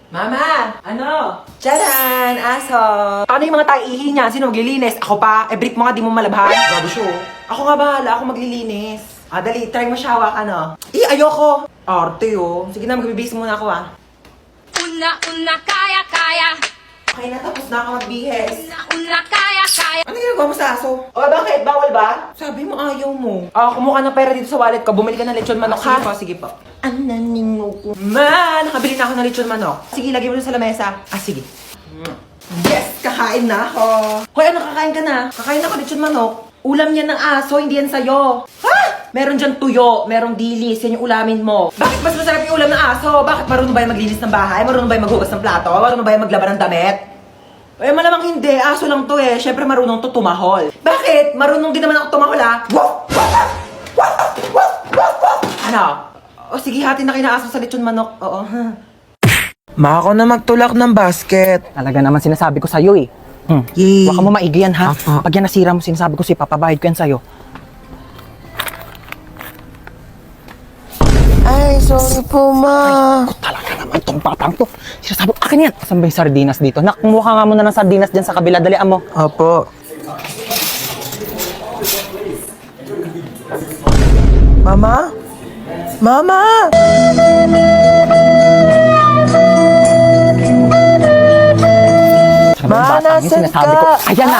Mama! Ano? Tcharan! Aso! Paano yung mga taihi niya? Sino maglilinis? Ako pa? Brick mo nga, di mo malabhan. Grabe siya. Ako nga bahala, ako maglilinis. Dali, try mo siya hawak, ano? Ayoko! Arte, Sige na, magbibis muna ako, Una, kaya. Okay na, tapos na ako magbihis. Una, kaya. Ano ginagawa mo sa aso? Bakit? Bawal ba? Sabi mo ayaw mo. Kumuha ng pera dito sa wallet ko. Bumili ka ng lechon manok, ha? Sige po. Ananingo ko. Nakabili na ako ng lechon manok. Sige, lagay mo dun sa lamesa. Sige. Yes! Kakain na ako. Hoy, ano kakain ka na? Kakain ako lechon manok. Ulam yan ng aso, hindi yan sa'yo. Ha? Meron dyan tuyo, merong dilis, yan yung ulamin mo. Bakit mas masarap yung ulam ng aso? Bakit marunong ba yung maglinis ng bahay? Marunong ba yung maghugas ng plato? Marunong ba yung maglaban ng damit? Malamang hindi. Aso lang to Siyempre marunong to tumahol. Bakit? Marunong din naman ako tumahol, ha? Ano? Sige, hati na kinaaso sa lechon manok. Oo. Ma, ako na magtulak ng basket. Talaga naman sinasabi ko sa'yo eh. Yay. Huwag ka mo maigi yan ha. Apo. Pag yan nasira mo, sinasabi ko sa'yo, papabayad ko yan sa'yo. Ay, sorry po, ma. Talaga naman tong batang to. Sinasabi ko, akin yan. Saan ba yung sardinas dito? Nak, kumuha nga muna ng sardinas dyan sa kabila. Dalian mo. Opo. Mama? Mama! Saan ba yung batang yun? Sinasabi ko, ayan na.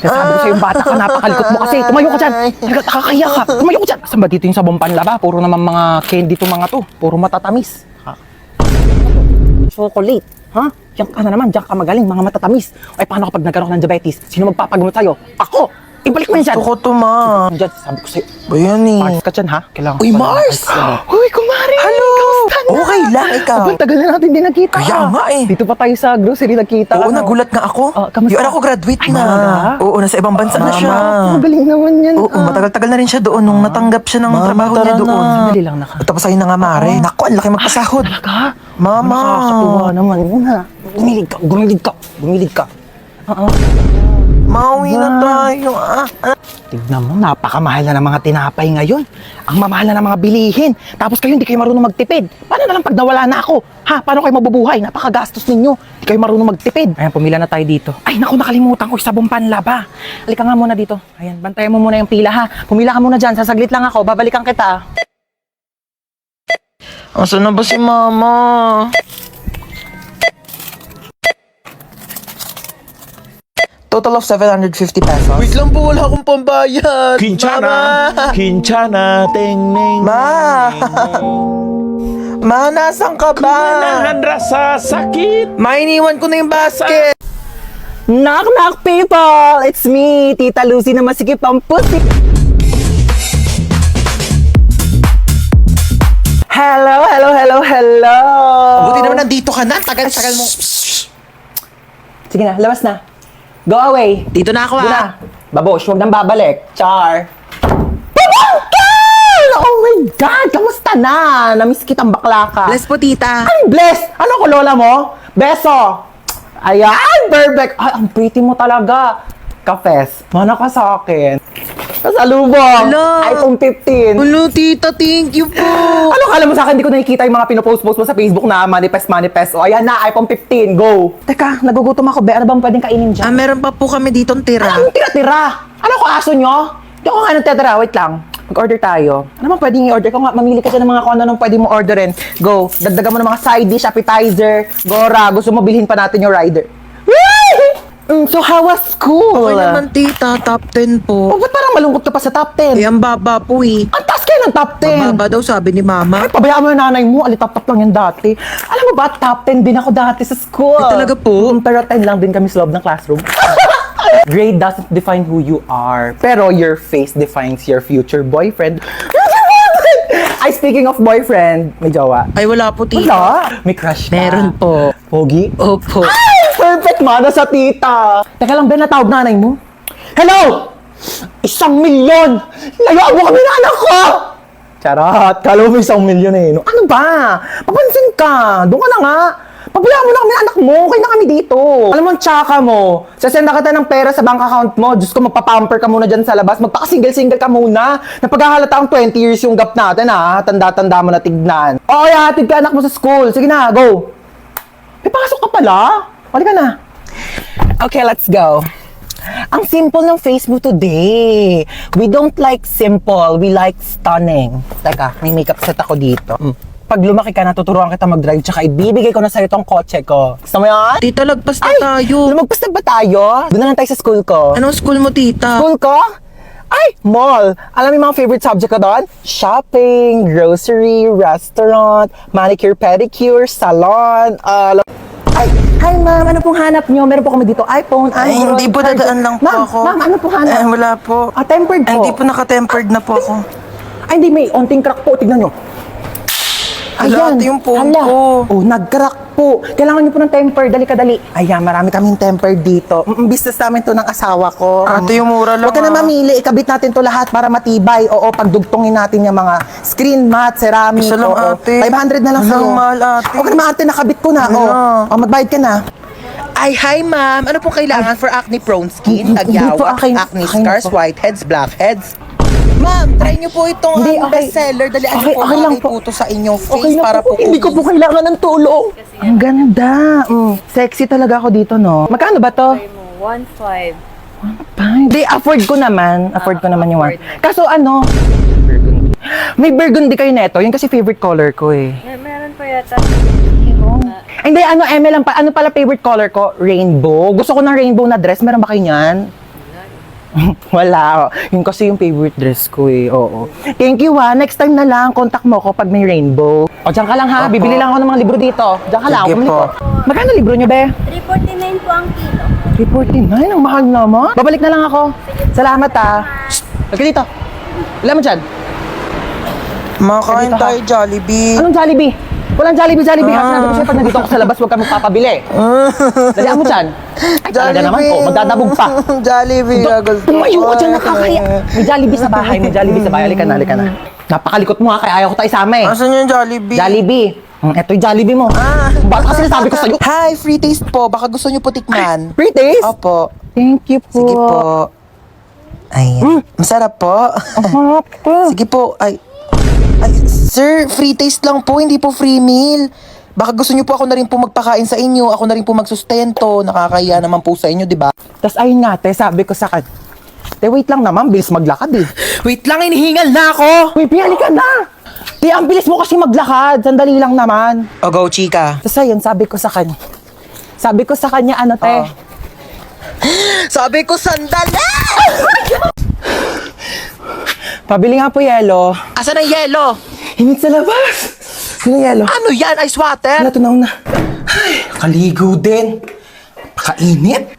Sinasabi ko sa'yo yung bata ka, napakalikot mo kasi. Tumayo ka dyan. Talaga, nakakahiya ka. Tumayo ka dyan. Saan ba dito yung sabong panlaba? Puro naman mga candy to mga to. Puro matatamis. Chocolate. Ha? Diyan ka na naman. Diyan ka magaling. Mga matatamis. Ay, paano kapag nagkaroon ka ng diabetes? Sino magpapagamot sa'yo? Ako! Ibalik mo yan dyan. Gusto ko to, ma. Dyan, sabi ko sa'yo. Ba yan eh? Mars ka dyan, ha? Kailangan Uy, ko pa Mars! Uy, kumari! Hello! Kamusta na? Okay lang, ikaw. Abang, tagal na natin din nagkita. Kaya nga eh. Dito pa tayo sa grocery nagkita. Oo, nagulat nga ako. Kamusta? Yung anak ko graduate Ay, na. talaga? Oo, nasa ibang bansa na siya. Magaling naman yan. Oo, matagal-tagal na rin siya doon nung natanggap siya ng trabaho niya doon. Sandali lang naka. Tapos ayun na nga, Mare. Naku, ang laki magpasahod. Talaga? Mama. Nakakatuwa naman yun ha. Gumilig ka. Mauwi na tayo. Tignan mo, napakamahal na ng mga tinapay ngayon. Ang mamahal na ng mga bilihin. Tapos kayo hindi kayo marunong magtipid. Paano na lang pag nawala na ako? Ha? Paano kayo mabubuhay? Napakagastos ninyo. Hindi kayo marunong magtipid. Ayan, pumila na tayo dito. Ay, naku, nakalimutan ko yung sabong panlaba. Halika nga muna dito. Ayan, bantayan mo muna yung pila ha. Pumila ka muna dyan. Sasaglit lang ako. Babalikan kita. Asan na ba si Mama? Total of 750 pesos. Wait lang po, wala akong pambayad. Kinchana, Kinchana, ting ning. Ma! Ma, nasan ka ba? Manahan rasa sakit. Ma, iniwan ko na yung basket. Knock, knock, people! It's me, Tita Lucy na masikip ang pusi. Hello. Buti naman nandito ka na. Tagal-tagal mo. Sige na, labas na. Go away. Dito na ako, Doon na. Babosh, huwag nang babalik. Char. Pabangkel! Oh my God! Kamusta na? Namiss kitang bakla ka. Bless po, tita. Ay, bless! Ano ko, lola mo? Beso! Ayan, perfect! Ay, ang pretty mo talaga. Kafes, mana ka sa akin. Kasalubong! Hello. iPhone 15. Hello, tita. Thank you po. Ano kala mo sa akin? Hindi ko nakikita yung mga pinopost-post mo sa Facebook na manifest. O, ayan na, iPhone 15. Go! Teka, nagugutom ako. Be, ano bang pwedeng kainin dyan? Meron pa po kami ditong tira. Anong tira-tira? Ano ko, aso nyo? Hindi ako nga nagtitira. Wait lang. Mag-order tayo. Ano bang pwedeng i-order? Kung nga, mamili ka dyan ng mga kung ano pwede mo orderin. Go. Dagdagan mo ng mga side dish, appetizer, gora. Gusto mo bilhin pa natin yung rider. So, how was school? Okay naman, tita. Top 10 po. Oh, ba't parang malungkot ka pa sa top 10? Ang baba po eh. Ang taas kayo ng top 10. Mababa daw sabi ni Mama. Ay, pabayaan mo yung nanay mo. Alitap-tap lang yan dati. Alam mo ba, top 10 din ako dati sa school. Talaga po? Pero 10 lang din kami sa loob ng classroom. Grade doesn't define who you are. Pero your face defines your future boyfriend. Ay, speaking of boyfriend, may jowa. Ay, wala po, tita. Wala? May crush ka? Meron po. Pogi? Opo. Ay, perfect mana sa tita. Teka lang, Ben, natawag nanay mo. Hello! 1,000,000! Layuan mo kami na anak ko! Charot, kala mo 1,000,000 eh. No? Ano ba? Papansin ka. Doon ka na nga. Pabayaan mo na kami anak mo. Okay na kami dito. Alam mo, ang tsaka mo. Sasenda kita ng pera sa bank account mo. Diyos ko, magpapamper ka muna dyan sa labas. Magpaka-single-single ka muna. Napaghahalata ang 20 years yung gap natin ha. Tanda-tanda mo na tignan. Okay, hatid ka anak mo sa school. Sige na, go. pala. Halika na. Okay, let's go. Ang simple ng face mo today. We don't like simple, we like stunning. Teka, may makeup set ako dito. Pag lumaki ka, natuturuan kita mag-drive, tsaka ibibigay ko na sa'yo tong kotse ko. Gusto mo yan? Tita, lagpas na Ay, tayo. lumagpas na ba tayo? Doon na lang tayo sa school ko. Anong school mo, tita? School ko? Ay, mall. Alam mo yung mga favorite subject ko doon? Shopping, grocery, restaurant, manicure, pedicure, salon, Ay, hi ma'am, ano pong hanap nyo? Meron po kami dito iPhone, Ay, Android, hindi po, charger. dadaan lang po Ma'am, ako. Ma'am, ano po hanap? Wala po. Tempered po. Ay, hindi po naka-tempered na po ako. Ay, hindi, may onting crack po. Tignan nyo. Hala, ate, yung phone hala. ko. Oh, nag-crack po. Kailangan nyo po ng tempered. Dali ka, dali. Ayan, marami kaming tempered dito. Business namin to ng asawa ko. Ate, yung mura lang, Huwag ka na ah. mamili. Ikabit natin to lahat para matibay. Oo, pagdugtongin natin yung mga screen mat, ceramic. Isa lang, oo. ate. 500 na lang Hala, sa'yo. mahal, ate. Huwag ka na ate, nakabit ko na. Hala. Oh, magbayad ka na. Ay, hi ma'am. Ano pong kailangan for acne-prone skin? Hindi po, Tagyawak, akin- acne akin scars, po. whiteheads, blackheads. Ma'am, try niyo po itong Hindi, okay. bestseller. Dalian niyo Okay, po okay lang bagay po. po to sa inyong face Okay na para po. po Hindi ko po kailangan ng tulong. Ang ganda. Sexy talaga ako dito, no? Magkano ba to? 1.5. Hindi, afford ko naman. Afford ko naman yung one. Kaso ano? Burgundy. May burgundy kayo neto. Yun kasi favorite color ko eh. Meron pa yata. Ay, hindi, ano, lang pa. Ano pala favorite color ko? Rainbow. Gusto ko ng rainbow na dress. Meron ba kayo niyan? Wala. Yun kasi yung favorite dress ko eh. Oo. Thank you ha. Next time na lang, contact mo ko pag may rainbow. O, dyan ka lang ha. Bibili lang ako ng mga libro dito. Dyan ka lang. Sige Bumili po. ko. Magkano libro nyo, be? 349 po ang kilo. 349? Ang mahal naman. Babalik na lang ako. Salamat ha. Halika dito. Wala mo dyan. Makain Dito, ha? tayo, Jollibee. Anong Jollibee? Walang Jollibee. Sinabi ko sa'yo, pag nandito ako sa labas, huwag ka magpapabili. Dalihan mo dyan. Ay, talaga naman po. Magdadabog pa. Jollibee, gagol. Tumayo ka dyan, nakakaya. May Jollibee sa bahay. May Jollibee sa bahay. Halika na, halika na. Napakalikot mo ha, kaya ayaw ko tayo isama eh. Asan yung Jollibee? Jollibee. Eto yung Jollibee mo. Bakit kasi nasabi ko sa'yo? Hi, free taste po. Baka gusto niyo po tikman. Free taste? Opo. Thank you po. Sige po. Ayan. Masarap po. Sarap po. Sige po. Ay, sir, free taste lang po, hindi po free meal. Baka gusto niyo po ako na rin po magpakain sa inyo, ako na rin po magsustento, nakakahiya naman po sa inyo, di ba? Tapos ayun nga, te, sabi ko sa kanya, te, wait lang naman, bilis maglakad eh. Wait lang, hinihingal na ako. Uy, piyali ka na! Te, ang bilis mo kasi maglakad, sandali lang naman. O go, chika. Tapos ayun, sabi ko sa kanya, ano, te? Oh. Sabi ko, sandali! Pabili nga po yelo. Asan ang yelo? Hinit sa labas. Sino yelo? Ano yan? Ice water? Wala, tunaw na. Ay, kaligo din. Pakainit.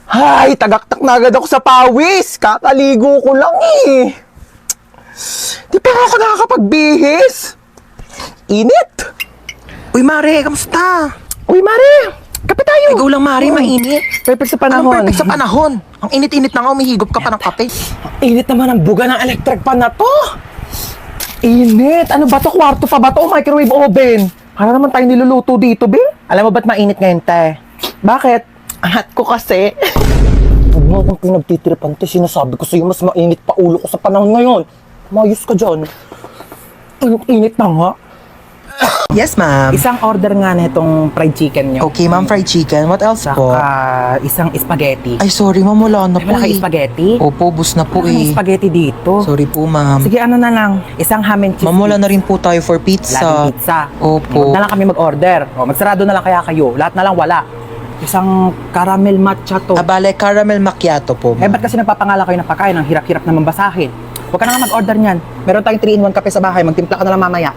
Ay, tagaktak na agad ako sa pawis. Kakaligo ko lang eh. Di pa ako nakakapagbihis. Init. Uy, Mare, kamusta? Uy, Mare. Kape tayo. Ikaw lang, Mare, mainit. Perfect sa Anong panahon. perfect sa panahon? Ang init-init na nga, umihigop ka pa ng kape. Init naman ang buga ng electric pan na to. Init. Ano ba to? Kwarto pa ba to? Microwave oven. Para naman tayo niluluto dito, be. Alam mo ba't mainit ngayon, te? Bakit? Angat ko kasi. Huwag mo akong pinagtitiripan, te. Sinasabi ko sa'yo, mas mainit pa ulo ko sa panahon ngayon. Mayos ka dyan. Init na nga. Yes, ma'am. Isang order nga na itong fried chicken nyo. Okay, ma'am, fried chicken. What else po? Saka isang spaghetti. Ay, sorry, ma'am, wala na po Wala kayo eh. spaghetti? Opo, bus na po Wala kang eh. spaghetti dito. Sorry po, ma'am. Sige, ano na lang. Isang ham and cheese. Ma'am, wala na rin po tayo for pizza. Laging pizza. Opo. Huwag na lang kami mag-order. O, magsarado na lang kaya kayo. Lahat na lang wala. Isang caramel matcha to. Abale, caramel macchiato po, Eh, ma'am. ba't kasi nagpapangala kayo ng pagkain? Ang hirap-hirap naman basahin. Huwag ka na nga mag-order niyan. Meron tayong 3-in-1 kape sa bahay. Magtimpla ka na lang mamaya.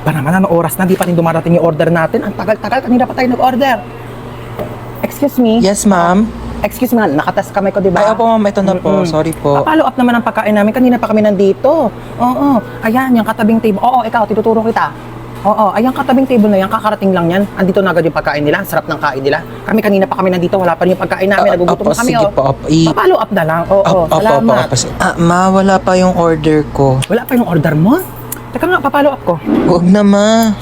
Ba naman, ano oras na? Di pa rin dumarating yung order natin. Ang tagal-tagal. Kanina pa tayo nag-order. Excuse me? Yes, ma'am. Excuse me, nakatas kamay ko, di ba? Ay, opo, ma'am, ito na po. Mm-mm. Sorry po. Pa-follow up naman ang pagkain namin. Kanina pa kami nandito. Oo. Ayan, yung katabing table. Oo, ikaw, tinuturo kita. Oo, ayan katabing table na yan. Kakarating lang yan. Andito na agad yung pagkain nila. Sarap ng kain nila. Kami kanina pa kami nandito. Wala pa rin yung pagkain namin. Nagugutom Opo, na kami. sige Oh. po, opo. Pa-follow up na lang. Oo, Opo, salamat. Ma, wala pa yung order ko. Wala pa yung order mo? Teka nga, pa-follow up ko. Huwag na, ma.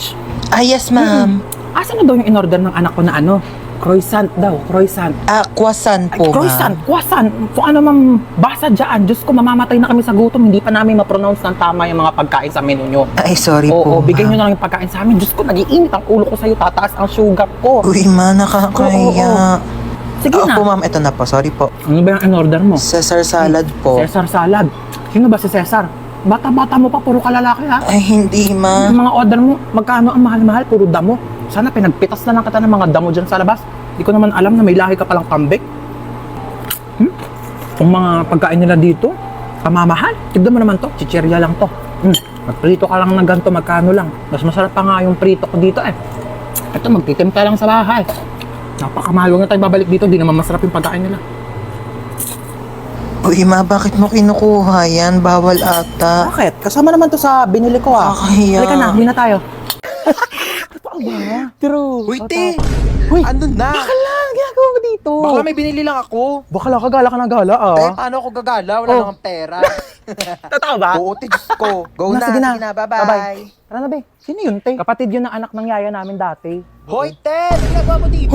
Ah, yes, ma'am. Asa na daw yung in-order ng anak ko na ano? Croissant daw, croissant. Croissant Ay, po, croissant, ma'am. croissant. Kung ano mang basa dyan, Diyos ko, mamamatay na kami sa gutom. Hindi pa namin ma-pronounce ng tama yung mga pagkain sa menu nyo. Ay, sorry po, Oo, bigyan nyo ma'am. na lang yung pagkain sa amin. Diyos ko, nag-iinit ang ulo ko sa'yo. Tataas ang sugar ko. Uy, ma, nakakaya. Sige na. Opo, ma'am, ito na po. Sorry po. Ano ba yung in-order mo? Caesar salad po. Cesar salad. Sino ba si Cesar? Bata-bata mo pa, puro kalalaki ha? Ay, hindi, ma. Yung mga order mo, magkano ang mahal-mahal, puro damo. Sana pinagpitas na lang kita ng mga damo dyan sa labas. Di ko naman alam na may lahi ka palang kambing. Kung mga pagkain nila dito, pamamahal. Tignan mo naman to, chichirya lang to. Magprito ka lang ng ganito, magkano lang. Mas masarap pa nga yung prito ko dito eh. Ito, magtitim ka lang sa bahay. Napakamahal, huwag na tayo babalik dito, di naman masarap yung pagkain nila. Uy, ma, bakit mo kinukuha yan? Bawal ata. Bakit? Kasama naman to sa binili ko ah. Kakahiya. Halika na, hindi na tayo. Totoo ba? True. Uy, te! Uy, Ano na? baka lang, ginagawa mo dito. Baka may binili lang ako. Baka lang, kagala ka na gala ah. Te, paano ako gagala? Wala Oh. namang pera. Totoo ba? Oo, te, Diyos ko. Go na, Sige sige na, bye-bye. Tara na, be. Sino yun, te? Kapatid yun ng anak ng yaya namin dati. Hoy, te! Ano ginagawa mo dito?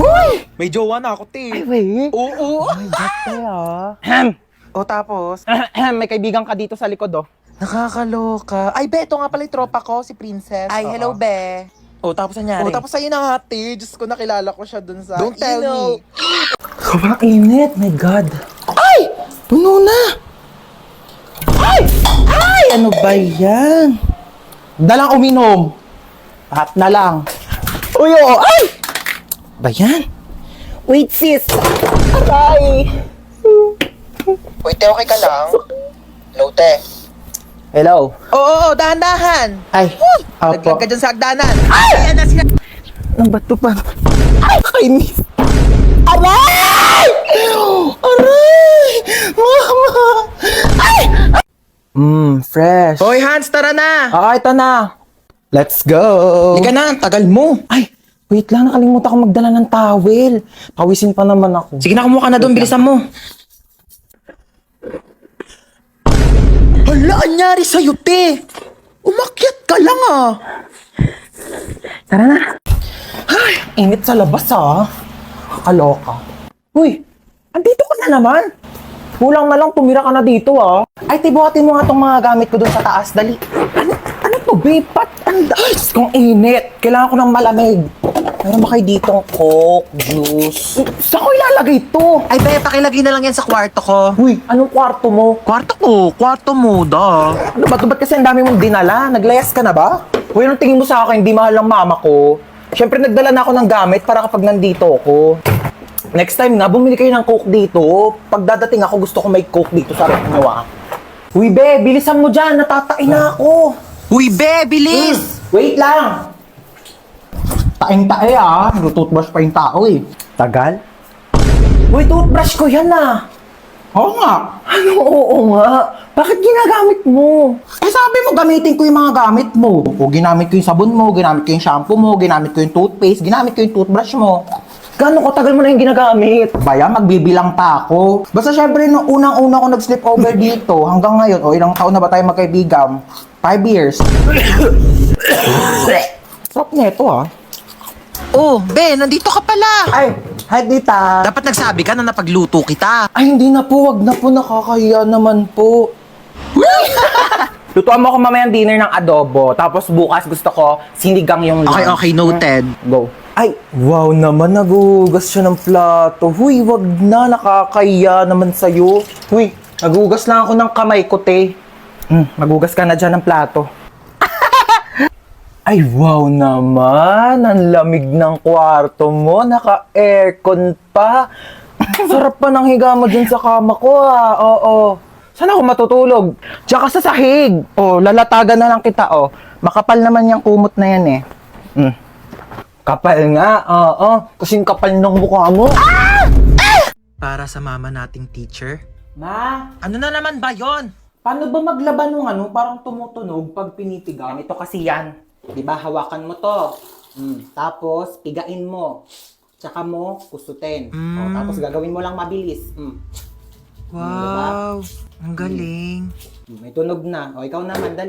May jowa na ako, te. Ay, wait. Oo. Ay, ba't te ah? O, tapos? May kaibigan ka dito sa likod oh. Nakakaloka. Ay, be, ito nga pala yung tropa ko, si Princess. Ay, hello, be. O, tapos nangyari? O, tapos sa'yo na hati. Diyos ko, nakilala ko siya dun sa... Don't tell me. Sobrang init, my God. Ay! Puno na! Ay! Ay! Ano ba yan? Dalang uminom. Lahat na lang. Uy, oo. Ay! Ba yan? Wait, sis. Aray! Uy, te, okay ka lang? Hello, te. Hello. Oo, dahan-dahan. Ay, Naglag apo. ka dyan sa hagdanan. Ay! Ayan na sila. Ang bato pa. Ay, kainis. Aray! Aray! Mama! Ay! Fresh. Hoy, Hans, tara na. Ito na. Let's go. Hindi ka na, ang tagal mo. Ay, wait lang. Nakalimutan ko magdala ng towel. Pawisin pa naman ako. Sige na, kumuha ka na doon. Bilisan mo. Hala, anyari sa'yo, te? Umakyat ka lang, ah. Tara na. Ay, init sa labas ah. Kaloka. Uy, andito ka na naman. Kulang na lang tumira ka na dito ah. Ay, tibuhatin mo nga tong mga gamit ko dun sa taas. Dali. Ano to, babe? Ba't ay, kung init. Kailangan ko ng malamig. Meron ba kayo ditong Coke, juice? Saan ko ilalagay to? Ay, be, pakilagay na lang yan sa kwarto ko. Uy, anong kwarto mo? Kwarto mo, da. Ano ba? Ba't kasi ang dami mong dinala? Naglayas ka na ba? Uy, anong tingin mo sa akin? Hindi mahal ng mama ko. Siyempre, nagdala na ako ng gamit para kapag nandito ako. Next time nga, bumili kayo ng Coke dito. Pag dadating ako, gusto ko may Coke dito sa rep nyo ah. Uy, be, bilisan mo dyan. Natatain na ako. Uy, be, bilis! Wait lang. Taing-tae ah. Nag-toothbrush pa yung tao eh. Tagal? Uy, toothbrush ko yan ah. Oo nga. Ano oo nga? Bakit ginagamit mo? Eh sabi mo gamitin ko yung mga gamit mo. O ginamit ko yung sabon mo, ginamit ko yung shampoo mo, ginamit ko yung toothpaste, ginamit ko yung toothbrush mo. Gano'ng katagal mo na yung ginagamit? Baya, magbibilang pa ako. Basta syempre, nung unang-una ko nag-sleep over dito, hanggang ngayon, o ilang taon na ba tayo magkaibigan? 5 years. Sarap neto ah. Oh, be, nandito ka pala. Ay, hi Dita. Dapat nagsabi ka na napagluto kita. Ay, hindi na po. Wag na po. Nakakahiya naman po. Lutuan mo ako mamayang dinner ng adobo. Tapos bukas gusto ko sinigang yung lunch. Okay, noted. Go. Ay, wow naman. Nagugas siya ng plato. Huy, wag na. Nakakahiya naman sa'yo. Huy, nagugas lang ako ng kamay ko, te. Magugas ka na dyan ng plato. Ay, wow naman. Ang lamig ng kwarto mo. Naka-aircon pa. Sarap pa ng higa mo dun sa kama ko, ah. Oo. Saan ako matutulog? Tsaka sa sahig. Oh, lalatagan na lang kita, oh. Makapal naman yung kumot na yan, eh. Kapal nga, oo. Kasing kapal ng mukha mo. Para sa mama nating teacher. Ma, Ano na naman ba yon? paano ba maglaban ng ano? Parang tumutunog pag pinitigan. Ito kasi yan. Diba, hawakan mo to. Tapos, pigain mo. Tsaka mo, kusutin. O, tapos gagawin mo lang mabilis. Wow, ang galing. May tunog na. O, ikaw naman, dali.